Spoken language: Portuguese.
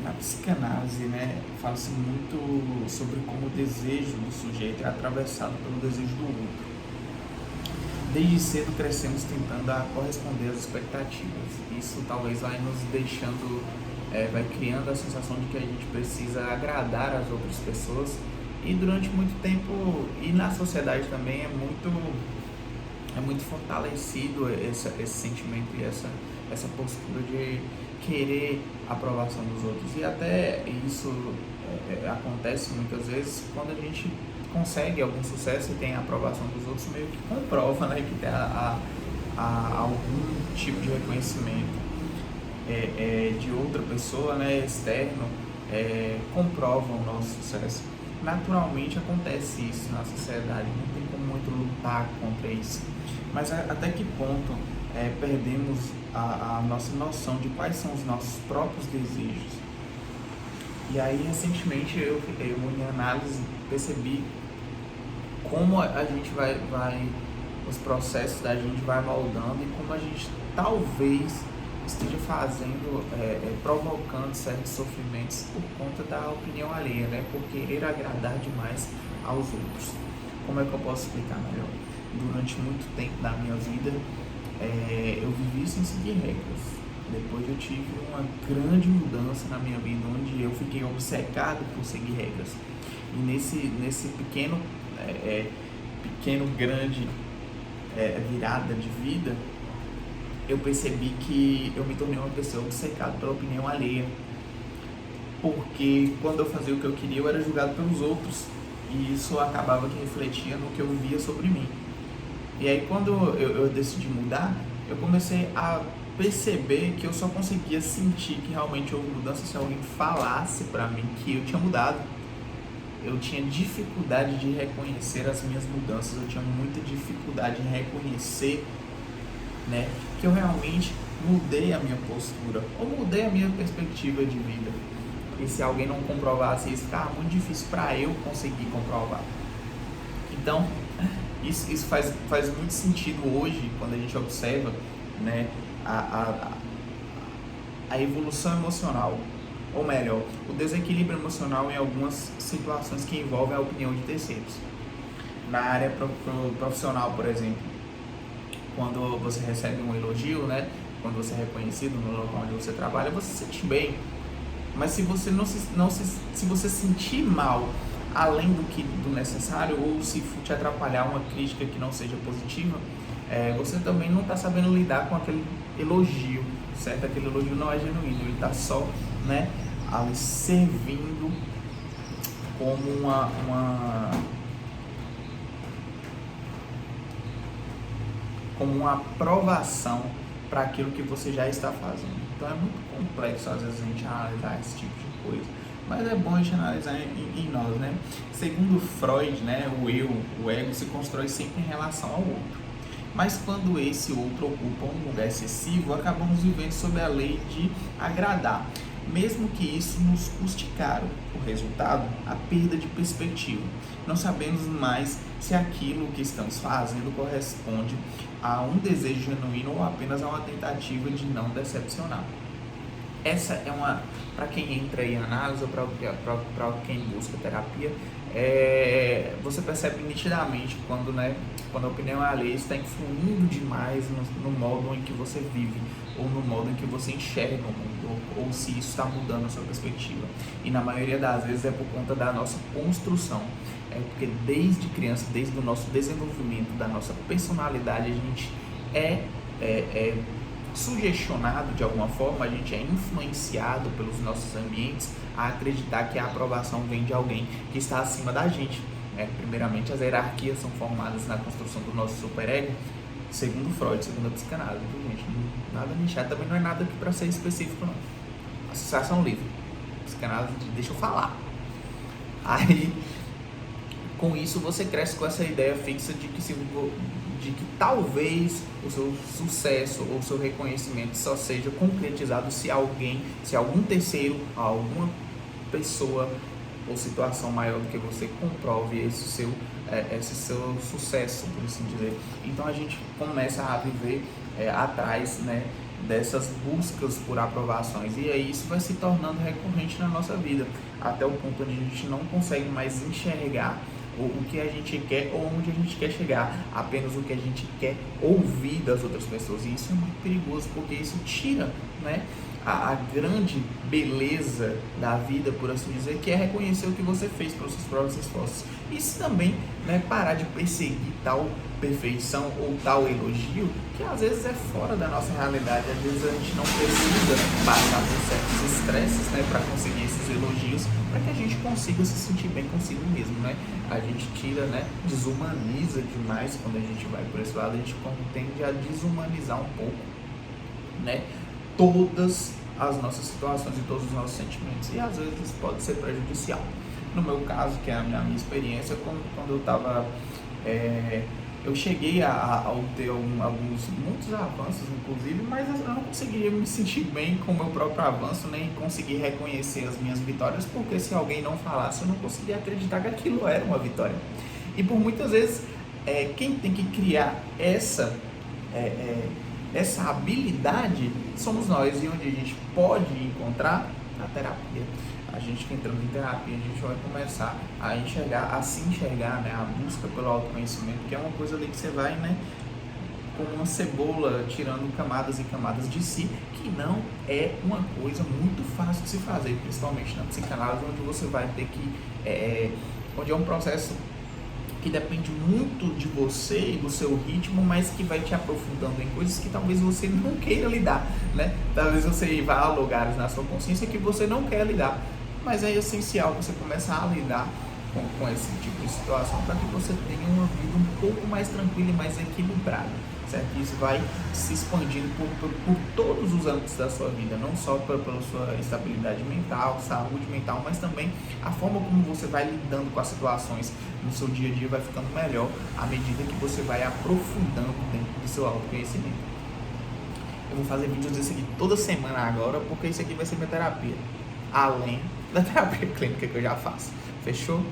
Na psicanálise, né, fala-se muito sobre como o desejo do sujeito é atravessado pelo desejo do outro. Desde cedo crescemos tentando corresponder às expectativas. Isso talvez vai nos deixando, vai criando a sensação de que a gente precisa agradar as outras pessoas. E durante muito tempo, e na sociedade também, é muito fortalecido esse sentimento e essa postura de querer a aprovação dos outros. E até isso acontece muitas vezes quando a gente consegue algum sucesso e tem a aprovação dos outros, meio que comprova, né, que tem algum tipo de reconhecimento de outra pessoa, né, externo, comprova o nosso sucesso. Naturalmente acontece isso na sociedade, não tem como muito lutar contra isso. Mas até que ponto perdemos a nossa noção de quais são os nossos próprios desejos? E aí, recentemente, eu em análise, percebi como a gente os processos da gente vai moldando e como a gente talvez esteja fazendo, provocando certos sofrimentos por conta da opinião alheia, né? Por querer agradar demais aos outros. Como é que eu posso explicar melhor? Durante muito tempo da minha vida, eu vivi sem seguir regras. Depois eu tive uma grande mudança na minha vida, onde eu fiquei obcecado por seguir regras. E nesse grande virada de vida, eu percebi que eu me tornei uma pessoa obcecada pela opinião alheia. Porque quando eu fazia o que eu queria, eu era julgado pelos outros. E isso acabava que refletia no que eu via sobre mim. E aí, quando eu decidi mudar, eu comecei a perceber que eu só conseguia sentir que realmente houve mudança se alguém falasse pra mim que eu tinha mudado. Eu tinha dificuldade de reconhecer as minhas mudanças, eu tinha muita dificuldade em reconhecer, né, que eu realmente mudei a minha postura, ou mudei a minha perspectiva de vida. E se alguém não comprovasse isso, ficava muito difícil para eu conseguir comprovar. Então, isso faz muito sentido hoje, quando a gente observa, né, a evolução emocional, ou melhor, o desequilíbrio emocional em algumas situações que envolvem a opinião de terceiros. Na área profissional, por exemplo, quando você recebe um elogio, né, quando você é reconhecido no local onde você trabalha, você se sente bem. Mas se você se você sentir mal além do necessário, ou se te atrapalhar uma crítica que não seja positiva, você também não está sabendo lidar com aquele elogio, certo? Aquele elogio não é genuíno, ele está só, né, ali servindo como uma aprovação para aquilo que você já está fazendo. Então é muito complexo às vezes a gente analisar esse tipo de coisa, mas é bom a gente analisar em nós, né? Segundo Freud, né, o ego se constrói sempre em relação ao outro. Mas quando esse outro ocupa um lugar excessivo, acabamos vivendo sob a lei de agradar, mesmo que isso nos custe caro. O resultado, a perda de perspectiva. Não sabemos mais se aquilo que estamos fazendo corresponde a um desejo genuíno ou apenas a uma tentativa de não decepcionar. Essa é para quem entra em análise ou para quem busca terapia, você percebe nitidamente quando a opinião alheia está influindo demais no modo em que você vive, ou no modo em que você enxerga o mundo, ou se isso está mudando a sua perspectiva. E na maioria das vezes é por conta da nossa construção. Porque desde criança, desde o nosso desenvolvimento, da nossa personalidade, a gente é sugestionado de alguma forma, a gente é influenciado pelos nossos ambientes a acreditar que a aprovação vem de alguém que está acima da gente. Primeiramente, as hierarquias são formadas na construção do nosso superego, segundo Freud, segundo a psicanálise. Então, gente, nada nichado, também não é nada aqui para ser específico, não. Associação livre, psicanálise, deixa eu falar. Aí, com isso, você cresce com essa ideia fixa de que talvez o seu sucesso ou o seu reconhecimento só seja concretizado se algum terceiro, alguma pessoa ou situação maior do que você comprove esse seu sucesso, por assim dizer. Então a gente começa a viver atrás, né, dessas buscas por aprovações. E aí isso vai se tornando recorrente na nossa vida, até o ponto onde a gente não consegue mais enxergar o que a gente quer ou onde a gente quer chegar, apenas o que a gente quer ouvir das outras pessoas. E isso é muito perigoso, porque isso tira, né, a grande beleza da vida, por assim dizer, que é reconhecer o que você fez pelos seus próprios esforços. Isso também, né, parar de perseguir tal perfeição ou tal elogio, que às vezes é fora da nossa realidade. Às vezes a gente não precisa passar por certos estresses, né, para conseguir esses elogios, para que a gente consiga se sentir bem consigo mesmo, né? A gente tira, né, desumaniza demais quando a gente vai por esse lado, a gente tende a desumanizar um pouco, né, todas as nossas situações e todos os nossos sentimentos, e às vezes isso pode ser prejudicial. No meu caso, que é a minha experiência, quando eu estava, eu cheguei a obter muitos avanços, inclusive, mas eu não conseguia me sentir bem com o meu próprio avanço, nem conseguir reconhecer as minhas vitórias, porque se alguém não falasse, eu não conseguia acreditar que aquilo era uma vitória. E por muitas vezes, quem tem que criar essa habilidade somos nós, e onde a gente pode encontrar na terapia. A gente que entrando em terapia, a gente vai começar a enxergar, se enxergar, né, a busca pelo autoconhecimento, que é uma coisa ali que você vai, né, como uma cebola, tirando camadas e camadas de si, que não é uma coisa muito fácil de se fazer, principalmente na psicanálise, onde você vai ter que, onde é um processo que depende muito de você e do seu ritmo, mas que vai te aprofundando em coisas que talvez você não queira lidar, né? Talvez você vá a lugares na sua consciência que você não quer lidar, mas é essencial você começar a lidar com esse tipo de situação para que você tenha uma vida um pouco mais tranquila e mais equilibrada, certo? Isso vai se expandindo por todos os âmbitos da sua vida, não só pela sua estabilidade mental, saúde mental, mas também a forma como você vai lidando com as situações no seu dia a dia vai ficando melhor à medida que você vai aprofundando dentro do seu autoconhecimento. Eu vou fazer vídeos desse aqui toda semana agora, porque isso aqui vai ser minha terapia, além da terapia clínica que eu já faço. Fechou?